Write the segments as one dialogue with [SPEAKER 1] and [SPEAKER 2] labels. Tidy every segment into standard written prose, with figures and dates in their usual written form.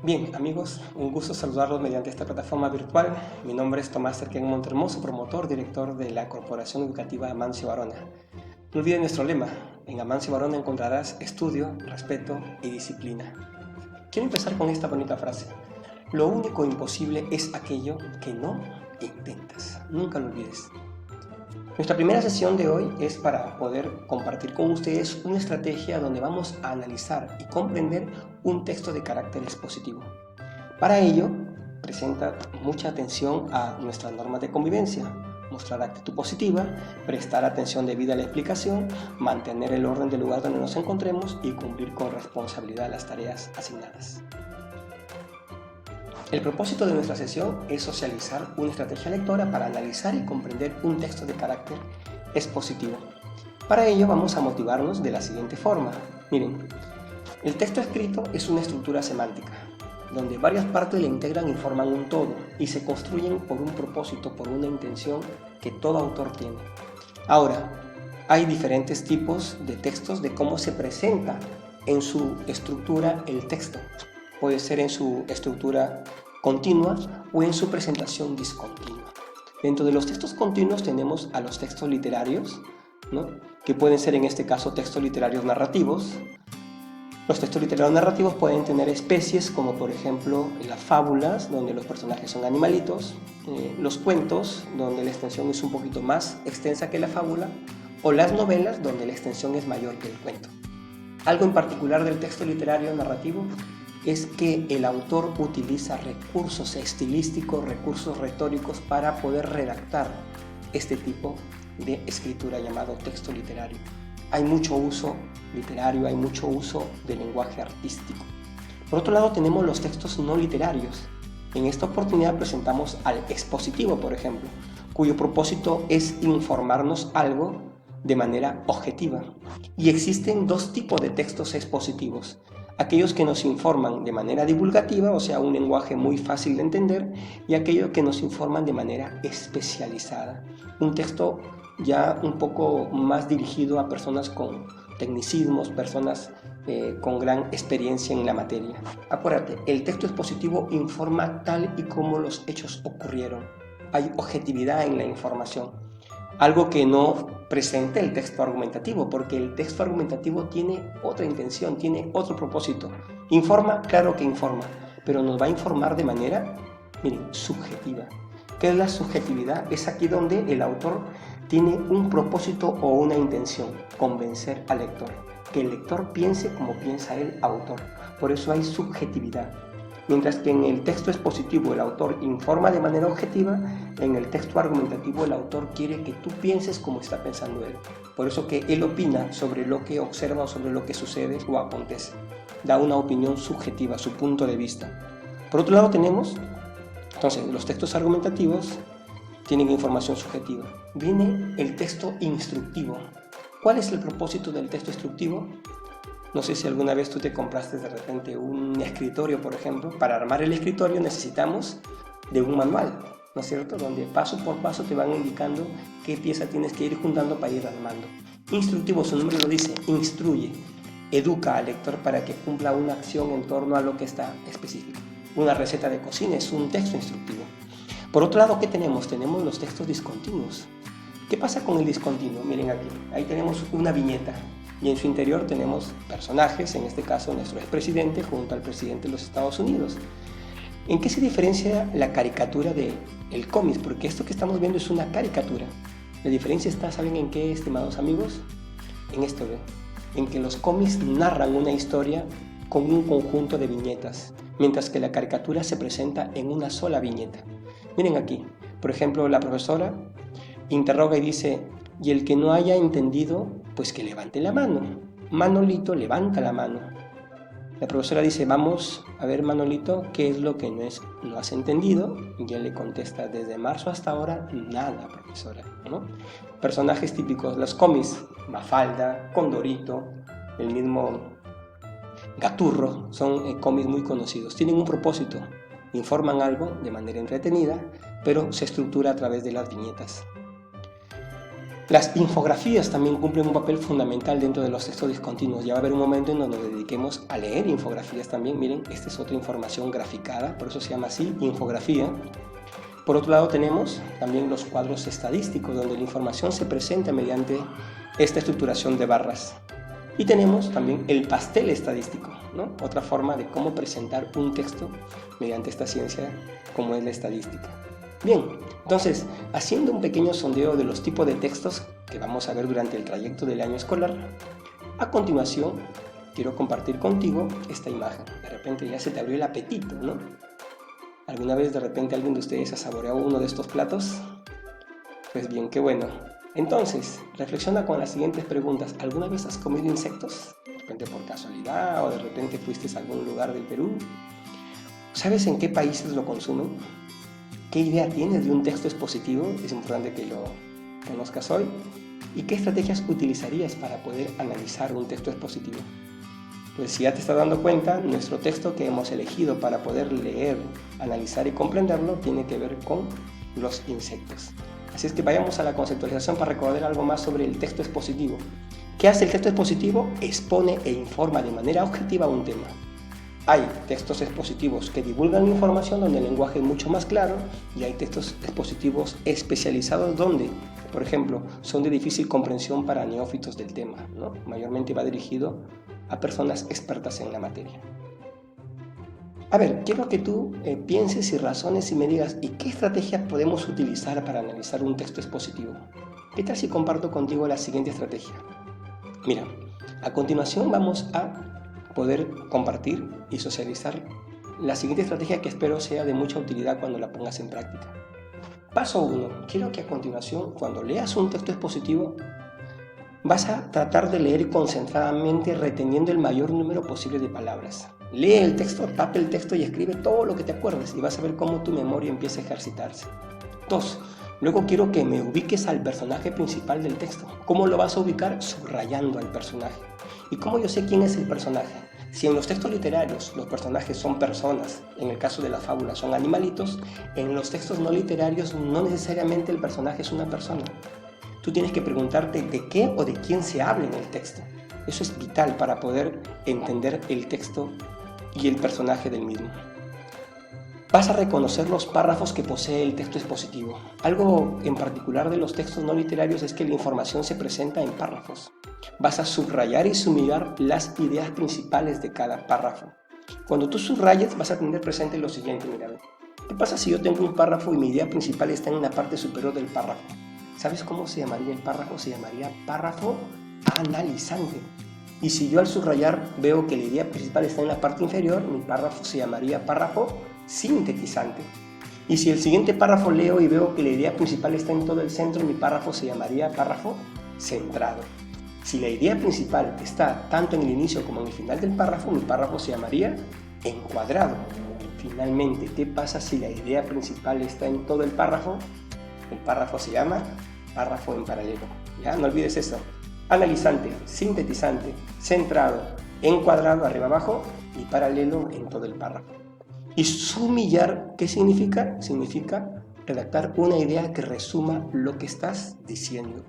[SPEAKER 1] Bien, amigos, un gusto saludarlos mediante esta plataforma virtual. Mi nombre es Tomás Cerquén Montermoso, promotor, director de la Corporación Educativa Amancio Varona. No olvides nuestro lema: en Amancio Varona encontrarás estudio, respeto y disciplina. Quiero empezar con esta bonita frase: lo único imposible es aquello que no intentas. Nunca lo olvides. Nuestra primera sesión de hoy es para poder compartir con ustedes una estrategia donde vamos a analizar y comprender un texto de carácter expositivo. Para ello, presenta mucha atención a nuestras normas de convivencia: mostrar actitud positiva, prestar atención debida a la explicación, mantener el orden del lugar donde nos encontremos y cumplir con responsabilidad las tareas asignadas. El propósito de nuestra sesión es socializar una estrategia lectora para analizar y comprender un texto de carácter expositivo. Para ello vamos a motivarnos de la siguiente forma. Miren, el texto escrito es una estructura semántica, donde varias partes le integran y forman un todo, y se construyen por un propósito, por una intención que todo autor tiene. Ahora, hay diferentes tipos de textos de cómo se presenta en su estructura el texto. Puede ser en su estructura continua o en su presentación discontinua. Dentro de los textos continuos tenemos a los textos literarios, ¿no?, que pueden ser en este caso textos literarios narrativos. Los textos literarios narrativos pueden tener especies como por ejemplo las fábulas, donde los personajes son animalitos, los cuentos, donde la extensión es un poquito más extensa que la fábula, o las novelas, donde la extensión es mayor que el cuento. Algo en particular del texto literario narrativo es que el autor utiliza recursos estilísticos, recursos retóricos para poder redactar este tipo de escritura llamado texto literario. Hay mucho uso literario, hay mucho uso del lenguaje artístico. Por otro lado tenemos los textos no literarios. En esta oportunidad presentamos al expositivo, por ejemplo, cuyo propósito es informarnos algo de manera objetiva. Y existen dos tipos de textos expositivos: aquellos que nos informan de manera divulgativa, o sea, un lenguaje muy fácil de entender, y aquellos que nos informan de manera especializada, un texto ya un poco más dirigido a personas con tecnicismos, personas con gran experiencia en la materia. Acuérdate, el texto expositivo informa tal y como los hechos ocurrieron. Hay objetividad en la información, algo que no presenta el texto argumentativo, porque el texto argumentativo tiene otra intención, tiene otro propósito. Informa, claro que informa, pero nos va a informar de manera, miren, subjetiva. ¿Qué es la subjetividad? Es aquí donde el autor tiene un propósito o una intención: convencer al lector, que el lector piense como piensa el autor. Por eso hay subjetividad. Mientras que en el texto expositivo el autor informa de manera objetiva, en el texto argumentativo el autor quiere que tú pienses como está pensando él. Por eso que él opina sobre lo que observa o sobre lo que sucede o acontece. Da una opinión subjetiva, su punto de vista. Por otro lado tenemos, entonces, los textos argumentativos tienen información subjetiva. Viene el texto instructivo. ¿Cuál es el propósito del texto instructivo? No sé si alguna vez tú te compraste de repente un escritorio, por ejemplo. Para armar el escritorio necesitamos de un manual, ¿no es cierto?, donde paso por paso te van indicando qué pieza tienes que ir juntando para ir armando. Instructivo, su nombre lo dice, instruye, educa al lector para que cumpla una acción en torno a lo que está específico. Una receta de cocina es un texto instructivo. Por otro lado, ¿qué tenemos? Tenemos los textos discontinuos. ¿Qué pasa con el discontinuo? Miren aquí, ahí tenemos una viñeta y en su interior tenemos personajes, en este caso nuestro expresidente junto al presidente de los Estados Unidos. ¿En qué se diferencia la caricatura del cómic? Porque esto que estamos viendo es una caricatura. La diferencia está, ¿saben en qué, estimados amigos? En esto, en que los cómics narran una historia con un conjunto de viñetas, mientras que la caricatura se presenta en una sola viñeta. Miren aquí, por ejemplo, la profesora interroga y dice: y el que no haya entendido, pues que levante la mano. Manolito levanta la mano. La profesora dice: vamos a ver, Manolito, ¿qué es lo que no has entendido? Y él le contesta: desde marzo hasta ahora, nada, profesora, ¿no? Personajes típicos, los cómics: Mafalda, Condorito, el mismo Gaturro, son cómics muy conocidos. Tienen un propósito, informan algo de manera entretenida, pero se estructura a través de las viñetas. Las infografías también cumplen un papel fundamental dentro de los textos discontinuos. Ya va a haber un momento en donde nos dediquemos a leer infografías también. Miren, esta es otra información graficada, por eso se llama así, infografía. Por otro lado tenemos también los cuadros estadísticos, donde la información se presenta mediante esta estructuración de barras. Y tenemos también el pastel estadístico, ¿no? Otra forma de cómo presentar un texto mediante esta ciencia como es la estadística. Bien, entonces, haciendo un pequeño sondeo de los tipos de textos que vamos a ver durante el trayecto del año escolar, a continuación quiero compartir contigo esta imagen. De repente ya se te abrió el apetito, ¿no? ¿Alguna vez de repente alguien de ustedes ha saboreado uno de estos platos? Pues bien, qué bueno. Entonces, reflexiona con las siguientes preguntas. ¿Alguna vez has comido insectos? De repente por casualidad o de repente fuiste a algún lugar del Perú. ¿Sabes en qué países lo consumen? ¿Qué idea tienes de un texto expositivo? Es importante que lo conozcas hoy. ¿Y qué estrategias utilizarías para poder analizar un texto expositivo? Pues si ya te estás dando cuenta, nuestro texto que hemos elegido para poder leer, analizar y comprenderlo tiene que ver con los insectos. Así es que vayamos a la conceptualización para recordar algo más sobre el texto expositivo. ¿Qué hace el texto expositivo? Expone e informa de manera objetiva un tema. Hay textos expositivos que divulgan información donde el lenguaje es mucho más claro y hay textos expositivos especializados donde, por ejemplo, son de difícil comprensión para neófitos del tema, ¿no? Mayormente va dirigido a personas expertas en la materia. A ver, quiero que tú pienses y razones y me digas ¿y qué estrategias podemos utilizar para analizar un texto expositivo? ¿Qué tal si comparto contigo la siguiente estrategia? Mira, a continuación vamos a poder compartir y socializar la siguiente estrategia que espero sea de mucha utilidad cuando la pongas en práctica. Paso 1. Quiero que a continuación, cuando leas un texto expositivo, vas a tratar de leer concentradamente reteniendo el mayor número posible de palabras. Lee el texto, tapa el texto y escribe todo lo que te acuerdes y vas a ver cómo tu memoria empieza a ejercitarse. 2. Luego quiero que me ubiques al personaje principal del texto. ¿Cómo lo vas a ubicar? Subrayando al personaje. ¿Y cómo yo sé quién es el personaje? Si en los textos literarios los personajes son personas, en el caso de la fábula son animalitos, en los textos no literarios no necesariamente el personaje es una persona. Tú tienes que preguntarte de qué o de quién se habla en el texto. Eso es vital para poder entender el texto y el personaje del mismo. Vas a reconocer los párrafos que posee el texto expositivo. Algo en particular de los textos no literarios es que la información se presenta en párrafos. Vas a subrayar y sumigar las ideas principales de cada párrafo. Cuando tú subrayes vas a tener presente lo siguiente, mira, ¿qué pasa si yo tengo un párrafo y mi idea principal está en la parte superior del párrafo? ¿Sabes cómo se llamaría el párrafo? Se llamaría párrafo analizante. Y si yo al subrayar veo que la idea principal está en la parte inferior, mi párrafo se llamaría párrafo sintetizante. Y si el siguiente párrafo leo y veo que la idea principal está en todo el centro, mi párrafo se llamaría párrafo centrado. Si la idea principal está tanto en el inicio como en el final del párrafo, mi párrafo se llamaría encuadrado. Finalmente, ¿qué pasa si la idea principal está en todo el párrafo? El párrafo se llama párrafo en paralelo. ¿Ya? No olvides eso. Analizante, sintetizante, centrado, encuadrado arriba abajo y paralelo en todo el párrafo. Y sumillar, ¿qué significa? Significa redactar una idea que resuma lo que estás diciendo.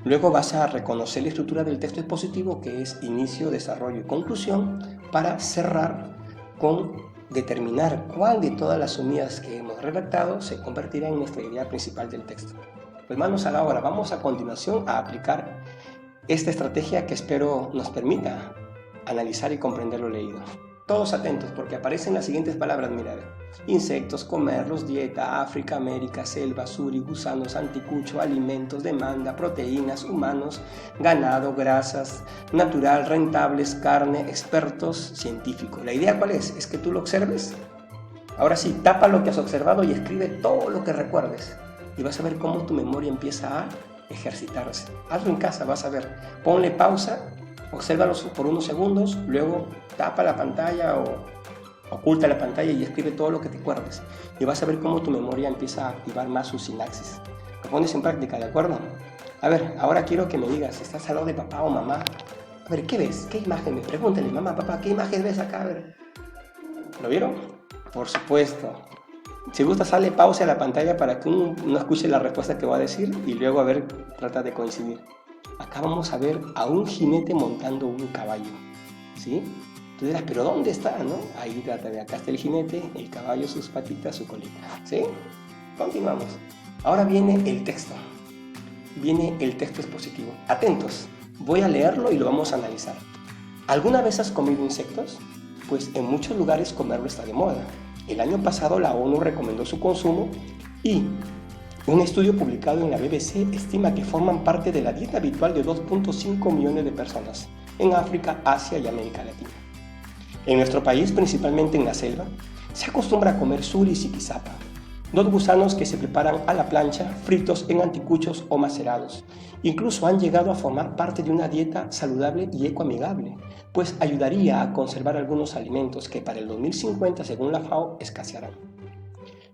[SPEAKER 1] Luego vas a reconocer la estructura del texto expositivo, que es inicio, desarrollo y conclusión, para cerrar con determinar cuál de todas las sumidas que hemos redactado se convertirá en nuestra idea principal del texto. Pues manos a la obra, vamos a continuación a aplicar esta estrategia que espero nos permita analizar y comprender lo leído. Todos atentos porque aparecen las siguientes palabras, mirad. Insectos, comerlos, dieta, África, América, selva, suri, gusanos, anticucho, alimentos, demanda, proteínas, humanos, ganado, grasas, natural, rentables, carne, expertos, científicos. ¿La idea cuál es? Es que tú lo observes. Ahora sí, tapa lo que has observado y escribe todo lo que recuerdes. Y vas a ver cómo tu memoria empieza a ejercitarse. Hazlo en casa, vas a ver. Ponle pausa. Obsérvalo por unos segundos, luego tapa la pantalla o oculta la pantalla y escribe todo lo que te acuerdes. Y vas a ver cómo tu memoria empieza a activar más su sinapsis. Lo pones en práctica, ¿de acuerdo? A ver, ahora quiero que me digas, ¿estás al lado de papá o mamá? A ver, ¿qué ves? ¿Qué imagen? Me pregúntale, mamá, papá, ¿qué imagen ves acá? A ver, ¿lo vieron? Por supuesto. Si gusta, sale pausa a la pantalla para que uno no escuche la respuesta que va a decir y luego a ver, trata de coincidir. Acá vamos a ver a un jinete montando un caballo, ¿sí? Tú dirás, ¿pero dónde está, no? Ahí trata de, acá está el jinete, el caballo, sus patitas, su colita, ¿sí? Continuamos. Ahora viene el texto. Viene el texto expositivo. Atentos, voy a leerlo y lo vamos a analizar. ¿Alguna vez has comido insectos? Pues en muchos lugares comerlo está de moda. El año pasado la ONU recomendó su consumo y un estudio publicado en la BBC estima que forman parte de la dieta habitual de 2.5 millones de personas en África, Asia y América Latina. En nuestro país, principalmente en la selva, se acostumbra a comer suri y ziquizapa, dos gusanos que se preparan a la plancha, fritos en anticuchos o macerados. Incluso han llegado a formar parte de una dieta saludable y ecoamigable, pues ayudaría a conservar algunos alimentos que para el 2050, según la FAO, escasearán.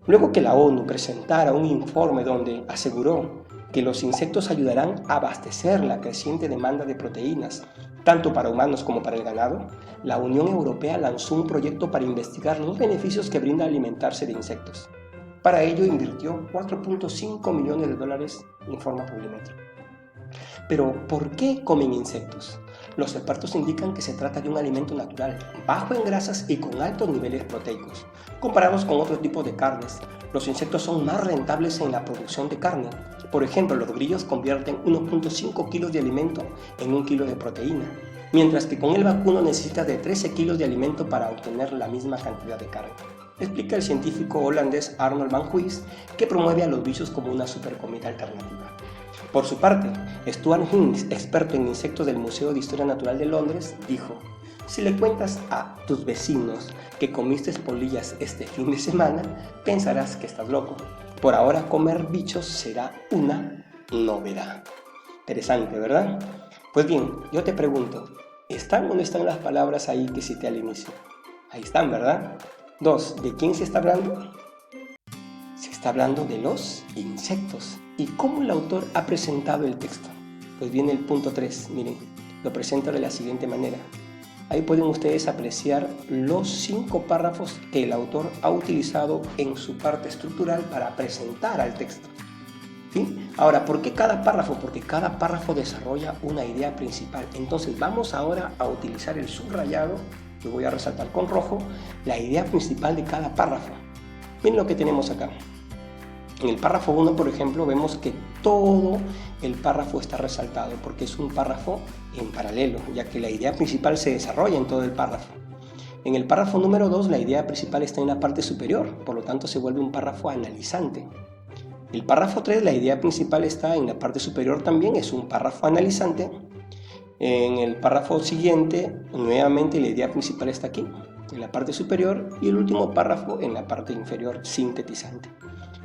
[SPEAKER 1] Luego que la ONU presentara un informe donde aseguró que los insectos ayudarán a abastecer la creciente demanda de proteínas, tanto para humanos como para el ganado, la Unión Europea lanzó un proyecto para investigar los beneficios que brinda alimentarse de insectos. Para ello invirtió $4.5 millones, informa Publimetro. Pero, ¿por qué comen insectos? Los expertos indican que se trata de un alimento natural, bajo en grasas y con altos niveles proteicos. Comparados con otros tipos de carnes, los insectos son más rentables en la producción de carne. Por ejemplo, los grillos convierten 1.5 kilos de alimento en 1 kilo de proteína, mientras que con el vacuno necesita de 13 kilos de alimento para obtener la misma cantidad de carne. Explica el científico holandés Arnold van Huys, que promueve a los bichos como una supercomida alternativa. Por su parte, Stuart Hinds, experto en insectos del Museo de Historia Natural de Londres, dijo: si le cuentas a tus vecinos que comiste polillas este fin de semana, pensarás que estás loco. Por ahora, comer bichos será una novedad. Interesante, ¿verdad? Pues bien, yo te pregunto, ¿están o no están las palabras ahí que cité al inicio? Ahí están, ¿verdad? 2. ¿De quién se está hablando? Se está hablando de los insectos. ¿Y cómo el autor ha presentado el texto? Pues viene el punto 3, miren, lo presenta de la siguiente manera. Ahí pueden ustedes apreciar los 5 párrafos que el autor ha utilizado en su parte estructural para presentar al texto. ¿Sí? Ahora, ¿por qué cada párrafo? Porque cada párrafo desarrolla una idea principal. Entonces vamos ahora a utilizar el subrayado, que voy a resaltar con rojo, la idea principal de cada párrafo. Miren lo que tenemos acá. En el párrafo 1, por ejemplo, vemos que todo el párrafo está resaltado porque es un párrafo en paralelo, ya que la idea principal se desarrolla en todo el párrafo. En el párrafo número 2, la idea principal está en la parte superior, por lo tanto se vuelve un párrafo analizante. El párrafo 3, la idea principal está en la parte superior también, es un párrafo analizante. En el párrafo siguiente, nuevamente la idea principal está aquí, en la parte superior, y el último párrafo en la parte inferior, sintetizante.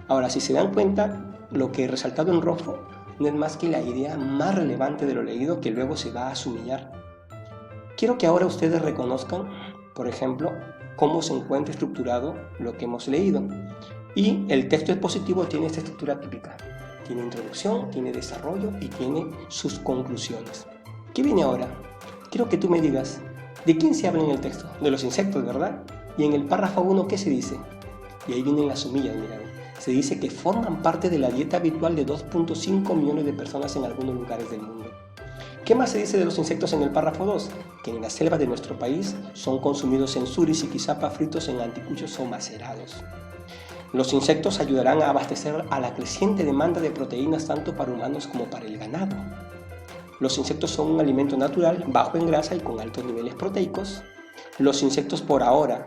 [SPEAKER 1] Ahora, si se dan cuenta, lo que he resaltado en rojo no es más que la idea más relevante de lo leído que luego se va a subrayar. Quiero que ahora ustedes reconozcan, por ejemplo, cómo se encuentra estructurado lo que hemos leído. Y el texto expositivo tiene esta estructura típica. Tiene introducción, tiene desarrollo y tiene sus conclusiones. ¿Qué viene ahora? Quiero que tú me digas, ¿de quién se habla en el texto? De los insectos, ¿verdad? Y en el párrafo 1, ¿qué se dice? Y ahí vienen las sumillas, mirad. Se dice que forman parte de la dieta habitual de 2.5 millones de personas en algunos lugares del mundo. ¿Qué más se dice de los insectos en el párrafo 2? Que en la selva de nuestro país son consumidos en suri y ziquizapa fritos en anticuchos o macerados. Los insectos ayudarán a abastecer a la creciente demanda de proteínas tanto para humanos como para el ganado. Los insectos son un alimento natural, bajo en grasa y con altos niveles proteicos. Los insectos por ahora,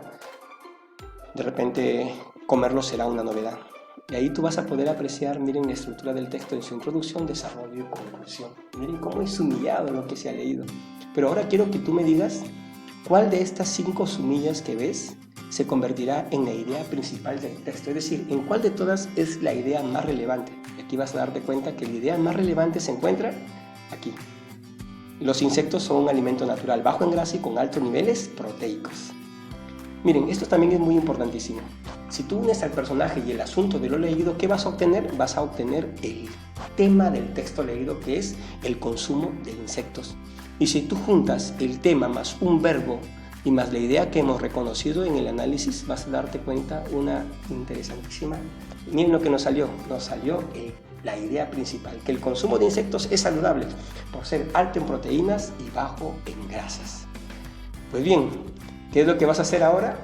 [SPEAKER 1] de repente comerlos será una novedad. Y ahí tú vas a poder apreciar, miren la estructura del texto en su introducción, desarrollo y conclusión. Miren cómo es sumillado lo que se ha leído. Pero ahora quiero que tú me digas cuál de estas 5 sumillas que ves se convertirá en la idea principal del texto. Es decir, en cuál de todas es la idea más relevante. Aquí vas a darte cuenta que la idea más relevante se encuentra aquí. Los insectos son un alimento natural, bajo en grasa y con altos niveles proteicos. Miren, esto también es muy importantísimo. Si tú unes al personaje y el asunto de lo leído, ¿qué vas a obtener? Vas a obtener el tema del texto leído, que es el consumo de insectos. Y si tú juntas el tema más un verbo y más la idea que hemos reconocido en el análisis, vas a darte cuenta una interesantísima. Miren lo que nos salió la idea principal, que el consumo de insectos es saludable por ser alto en proteínas y bajo en grasas. Pues bien, ¿qué es lo que vas a hacer ahora?